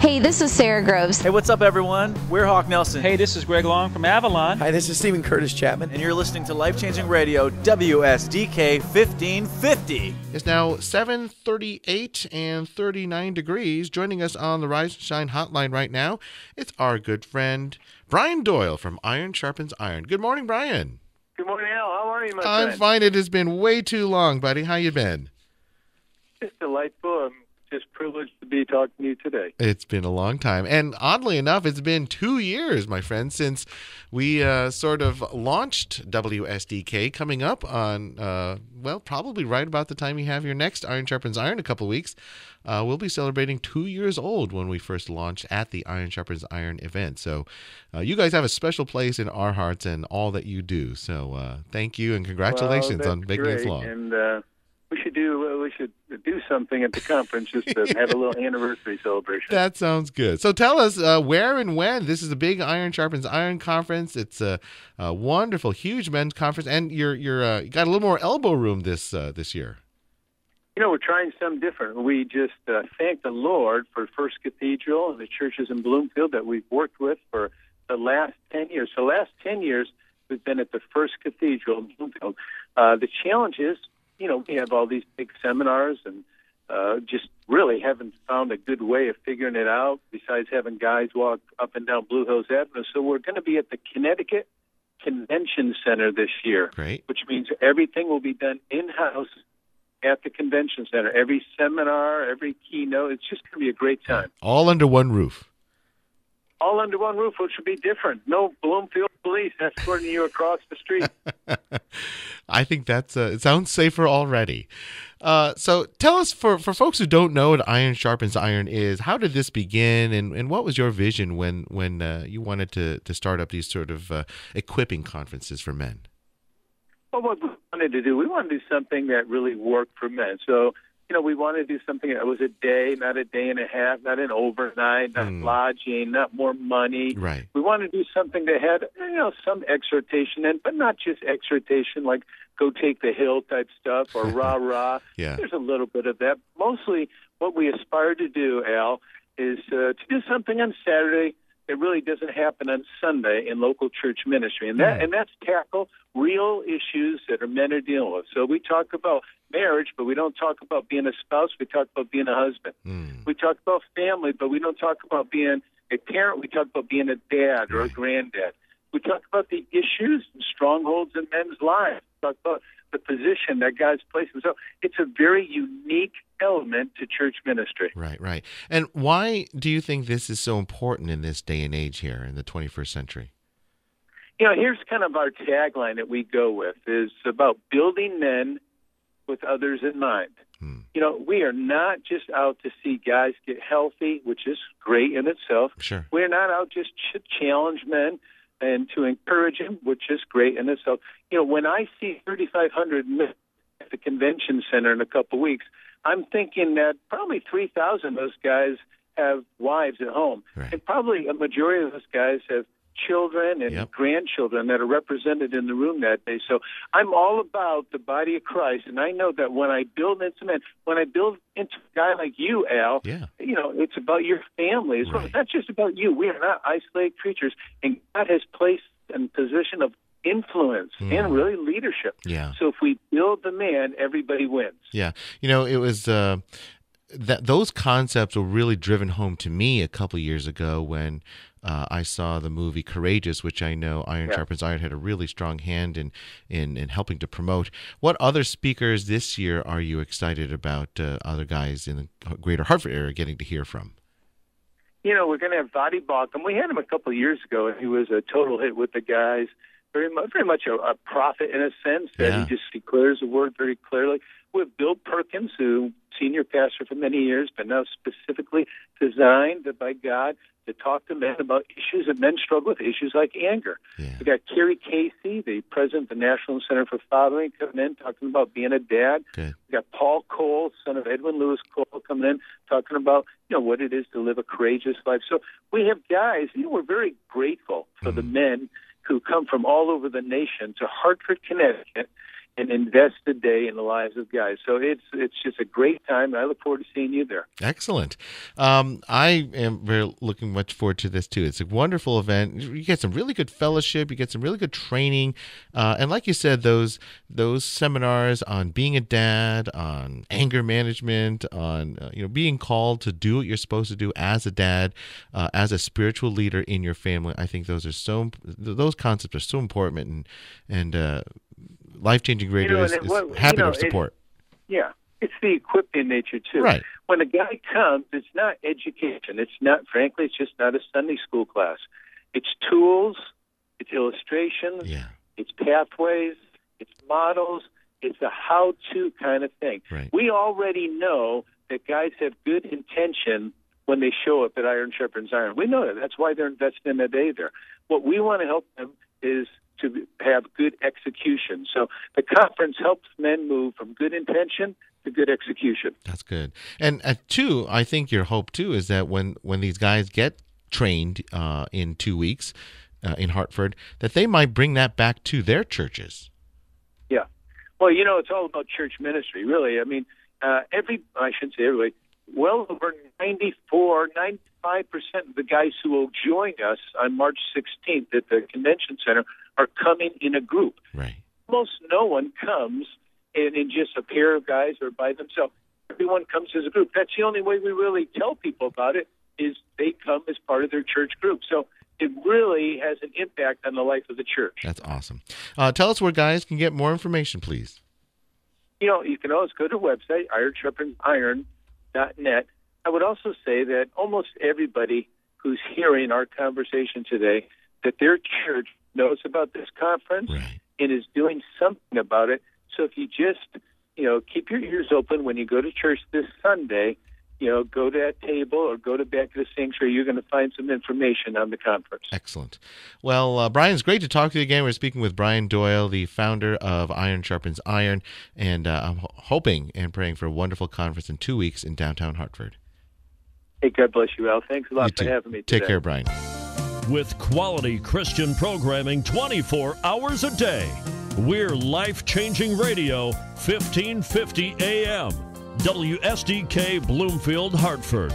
Hey, this is Sarah Groves. Hey, what's up, everyone? We're Hawk Nelson. Hey, this is Greg Long from Avalon. Hi, this is Stephen Curtis Chapman. And you're listening to Life-Changing Radio, WSDK 1550. It's now 7:38 and 39 degrees. Joining us on the Rise and Shine hotline right now, it's our good friend, Brian Doyle from Iron Sharpens Iron. Good morning, Brian. Good morning, Al. How are you, my friend? I'm fine. It has been way too long, buddy. How you been? It's delightful. I'm just privileged to be talking to you today. It's been a long time. And oddly enough, it's been 2 years, my friend, since we sort of launched WSDK, coming up on, probably right about the time you have your next Iron Sharpens Iron, a couple weeks. We'll be celebrating 2 years old when we first launched at the Iron Sharpens Iron event. So you guys have a special place in our hearts and all that you do. So thank you and congratulations on making us long. And we should do something at the conference just to have a little anniversary celebration. That sounds good. So tell us where and when. This is the big Iron Sharpens Iron conference. It's a wonderful, huge men's conference, and you got a little more elbow room this year. You know, we're trying something different. We just thank the Lord for First Cathedral and the churches in Bloomfield that we've worked with for the last 10 years. So last 10 years, we've been at the First Cathedral in Bloomfield. The challenge is, you know, we have all these big seminars and just really haven't found a good way of figuring it out besides having guys walk up and down Blue Hills Avenue. So we're going to be at the Connecticut Convention Center this year. Great. Which means everything will be done in-house at the convention center. Every seminar, every keynote, it's just going to be a great time. All under one roof. All under one roof, which would be different. No Bloomfield police escorting you across the street. I think that's it sounds safer already. So tell us, for folks who don't know what Iron Sharpens Iron is, how did this begin, and what was your vision when you wanted to start up these sort of equipping conferences for men? Well, what we wanted to do something that really worked for men. So, you know, we wanted to do something that was a day, not a day and a half, not an overnight, not lodging, not more money. Right. We wanted to do something that had, you know, some exhortation in, but not just exhortation like go take the hill type stuff or rah-rah. Yeah. There's a little bit of that. Mostly what we aspire to do, Al, is to do something on Saturday that really doesn't happen on Sunday in local church ministry. And that's tackle real issues that our men are dealing with. So we talk about marriage, but we don't talk about being a spouse. We talk about being a husband. We talk about family, but we don't talk about being a parent. We talk about being a dad or a granddad. We talk about the issues and strongholds in men's lives. We talk about the position that God's placed them. So it's a very unique element to church ministry. Right. And why do you think this is so important in this day and age here in the 21st century? You know, here's kind of our tagline that we go with, is about building men with others in mind. You know, we are not just out to see guys get healthy, which is great in itself. Sure. We're not out just to challenge men and to encourage them, which is great in itself. You know, when I see 3,500 men at the convention center in a couple of weeks, I'm thinking that probably 3,000 of those guys have wives at home. Right. And probably a majority of those guys have children and grandchildren that are represented in the room that day. So I'm all about the body of Christ, and I know that when I build into men, when I build into a guy like you, Al, you know, it's about your family as well. It's not just about you. We are not isolated creatures, and God has placed in a position of influence and really leadership. Yeah. So if we build the man, everybody wins. Yeah. You know, it was that those concepts were really driven home to me a couple years ago when I saw the movie Courageous, which I know Iron Sharpens Iron had a really strong hand in helping to promote. What other speakers this year are you excited about, other guys in the greater Hartford area getting to hear from? You know, we're going to have Vadi Balkan. We had him a couple of years ago, and he was a total hit with the guys. Very much a prophet in a sense, that he just declares the word very clearly. We have Bill Perkins, who senior pastor for many years, but now specifically designed by God to talk to men about issues that men struggle with, issues like anger. We got Kerry Casey, the president of the National Center for Fathering, coming in talking about being a dad. We got Paul Cole, son of Edwin Lewis Cole, coming in talking about, you know, what it is to live a courageous life. So we have guys, you know, we're very grateful for the men who come from all over the nation to Hartford, Connecticut. and invest a day in the lives of guys. So it's just a great time, and I look forward to seeing you there. Excellent. I am very looking much forward to this too. It's a wonderful event. You get some really good fellowship. You get some really good training, and like you said, those seminars on being a dad, on anger management, on being called to do what you're supposed to do as a dad, as a spiritual leader in your family. I think those concepts are so important, and Life-Changing Radio is happy to support. It's the equipping nature, too. Right. When a guy comes, it's not education. It's not, frankly, it's just not a Sunday school class. It's tools, it's illustrations, it's pathways, it's models, it's a how-to kind of thing. Right. We already know that guys have good intention when they show up at Iron Sharpens Iron. We know that. That's why they're investing in a day there. What we want to help them is to have good execution. So the conference helps men move from good intention to good execution. That's good. And two, I think your hope too is that when these guys get trained in 2 weeks in Hartford, that they might bring that back to their churches. Yeah. Well, it's all about church ministry, really. I mean, I shouldn't say everybody, well over 95% of the guys who will join us on March 16th at the convention center are coming in a group. Right. Almost no one comes in just a pair of guys or by themselves. Everyone comes as a group. That's the only way we really tell people about it, is they come as part of their church group. So it really has an impact on the life of the church. That's awesome. Tell us where guys can get more information, please. You can always go to the website, ironsharpensiron.net. I would also say that almost everybody who's hearing our conversation today, that their church knows about this conference and is doing something about it. So if you just, keep your ears open when you go to church this Sunday, go to that table or go to back to the sanctuary, you're going to find some information on the conference. Excellent. Well, Brian, it's great to talk to you again. We're speaking with Brian Doyle, the founder of Iron Sharpens Iron, and I'm hoping and praying for a wonderful conference in 2 weeks in downtown Hartford. Hey, God bless you, Al. Thanks a lot for having me today. Take care, Brian. With quality Christian programming 24 hours a day, we're Life-Changing Radio, 1550 AM, WSDK Bloomfield, Hartford.